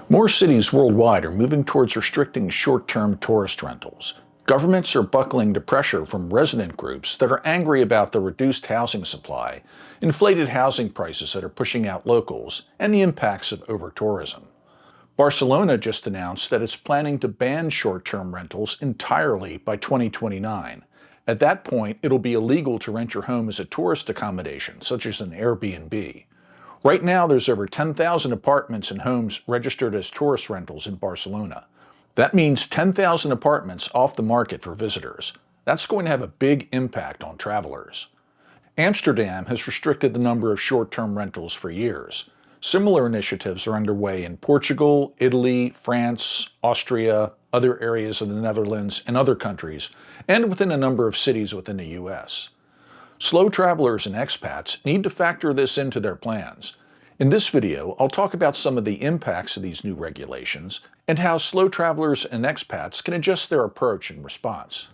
More cities worldwide are moving towards restricting short-term tourist rentals. Governments are buckling to pressure from resident groups that are angry about the reduced housing supply, inflated housing prices that are pushing out locals, and the impacts of over-tourism. Barcelona just announced that it's planning to ban short-term rentals entirely by 2029. At that point, it'll be illegal to rent your home as a tourist accommodation, such as an Airbnb. Right now, there's over 10,000 apartments and homes registered as tourist rentals in Barcelona. That means 10,000 apartments off the market for visitors. That's going to have a big impact on travelers. Amsterdam has restricted the number of short-term rentals for years. Similar initiatives are underway in Portugal, Italy, France, Austria, other areas of the Netherlands, and other countries, and within a number of cities within the US. Slow travelers and expats need to factor this into their plans. In this video, I'll talk about some of the impacts of these new regulations and how slow travelers and expats can adjust their approach in response.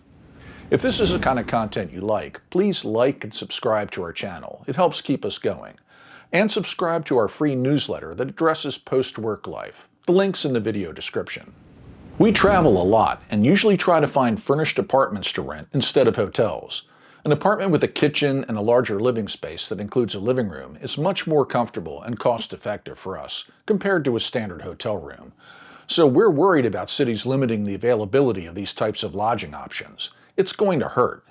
If this is the kind of content you like, please like and subscribe to our channel. It helps keep us going. And subscribe to our free newsletter that addresses post-work life. The link's in the video description. We travel a lot and usually try to find furnished apartments to rent instead of hotels. An apartment with a kitchen and a larger living space that includes a living room is much more comfortable and cost-effective for us compared to a standard hotel room. So we're worried about cities limiting the availability of these types of lodging options. It's going to hurt.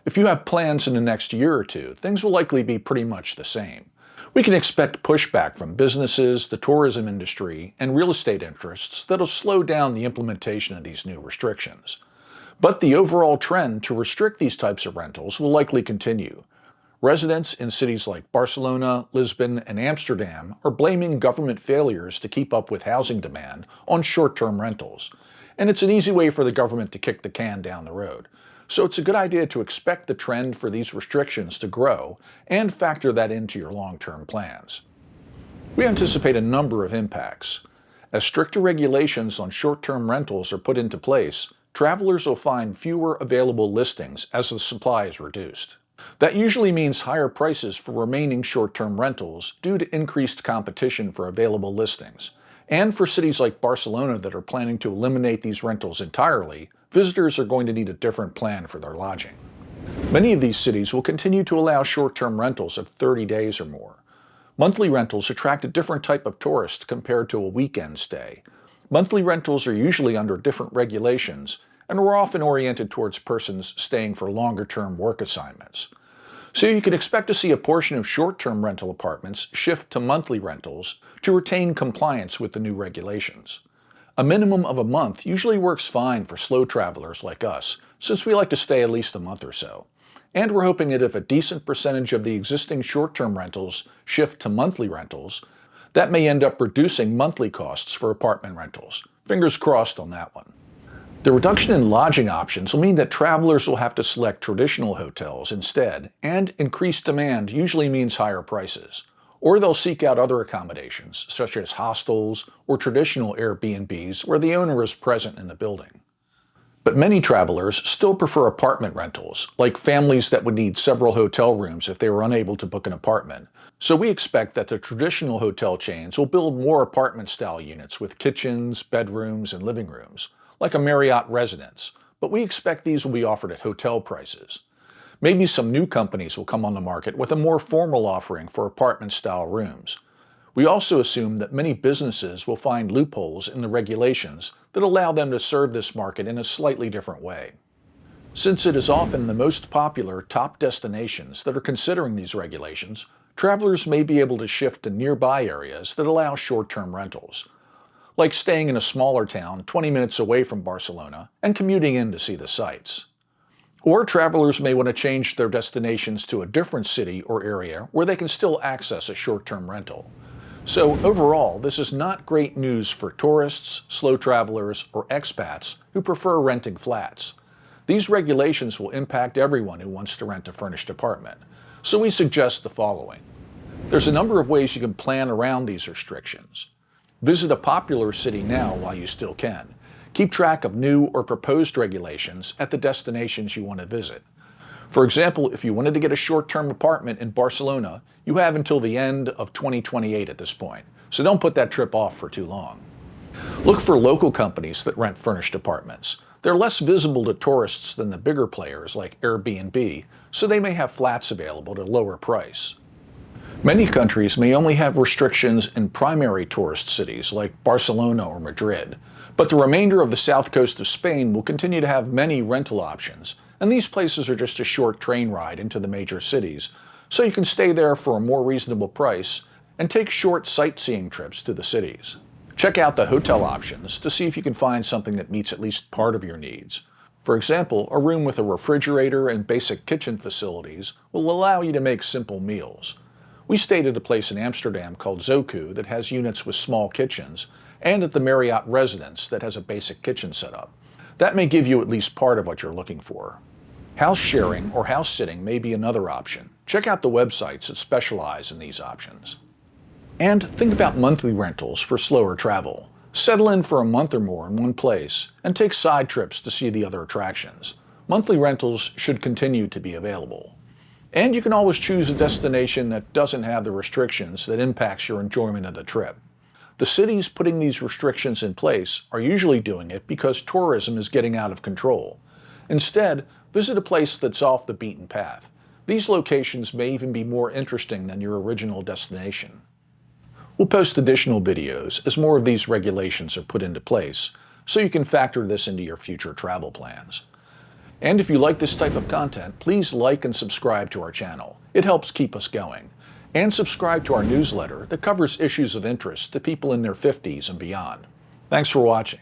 If you have plans in the next year or two, things will likely be pretty much the same. We can expect pushback from businesses, the tourism industry, and real estate interests that'll slow down the implementation of these new restrictions. But the overall trend to restrict these types of rentals will likely continue. Residents in cities like Barcelona, Lisbon, and Amsterdam are blaming government failures to keep up with housing demand on short-term rentals. And it's an easy way for the government to kick the can down the road. So it's a good idea to expect the trend for these restrictions to grow and factor that into your long-term plans. We anticipate a number of impacts. As stricter regulations on short-term rentals are put into place, travelers will find fewer available listings as the supply is reduced. That usually means higher prices for remaining short-term rentals due to increased competition for available listings. And for cities like Barcelona that are planning to eliminate these rentals entirely, visitors are going to need a different plan for their lodging. Many of these cities will continue to allow short-term rentals of 30 days or more. Monthly rentals attract a different type of tourist compared to a weekend stay. Monthly rentals are usually under different regulations and are often oriented towards persons staying for longer-term work assignments. So you can expect to see a portion of short-term rental apartments shift to monthly rentals to retain compliance with the new regulations. A minimum of a month usually works fine for slow travelers like us, since we like to stay at least a month or so. And we're hoping that if a decent percentage of the existing short-term rentals shift to monthly rentals, that may end up reducing monthly costs for apartment rentals. Fingers crossed on that one. The reduction in lodging options will mean that travelers will have to select traditional hotels instead, and increased demand usually means higher prices. Or they'll seek out other accommodations, such as hostels or traditional AirBnBs where the owner is present in the building. But many travelers still prefer apartment rentals, like families that would need several hotel rooms if they were unable to book an apartment. So we expect that the traditional hotel chains will build more apartment-style units with kitchens, bedrooms, and living rooms, like a Marriott residence, but we expect these will be offered at hotel prices. Maybe some new companies will come on the market with a more formal offering for apartment-style rooms. We also assume that many businesses will find loopholes in the regulations that allow them to serve this market in a slightly different way. Since it is often the most popular top destinations that are considering these regulations, travelers may be able to shift to nearby areas that allow short-term rentals, like staying in a smaller town 20 minutes away from Barcelona and commuting in to see the sights. Or travelers may want to change their destinations to a different city or area where they can still access a short-term rental. So overall, this is not great news for tourists, slow travelers, or expats who prefer renting flats. These regulations will impact everyone who wants to rent a furnished apartment. So we suggest the following. There's a number of ways you can plan around these restrictions. Visit a popular city now while you still can. Keep track of new or proposed regulations at the destinations you want to visit. For example, if you wanted to get a short-term apartment in Barcelona, you have until the end of 2028 at this point, so don't put that trip off for too long. Look for local companies that rent furnished apartments. They're less visible to tourists than the bigger players like AirBnB, so they may have flats available at a lower price. Many countries may only have restrictions in primary tourist cities like Barcelona or Madrid, but the remainder of the south coast of Spain will continue to have many rental options, and these places are just a short train ride into the major cities, so you can stay there for a more reasonable price and take short sightseeing trips to the cities. Check out the hotel options to see if you can find something that meets at least part of your needs. For example, a room with a refrigerator and basic kitchen facilities will allow you to make simple meals. We stayed at a place in Amsterdam called Zoku that has units with small kitchens, and at the Marriott Residence that has a basic kitchen setup. That may give you at least part of what you're looking for. House sharing or house sitting may be another option. Check out the websites that specialize in these options. And think about monthly rentals for slower travel. Settle in for a month or more in one place and take side trips to see the other attractions. Monthly rentals should continue to be available. And you can always choose a destination that doesn't have the restrictions that impacts your enjoyment of the trip. The cities putting these restrictions in place are usually doing it because tourism is getting out of control. Instead, visit a place that's off the beaten path. These locations may even be more interesting than your original destination. We'll post additional videos as more of these regulations are put into place, so you can factor this into your future travel plans. And if you like this type of content, please like and subscribe to our channel. It helps keep us going. And subscribe to our newsletter that covers issues of interest to people in their 50s and beyond. Thanks for watching.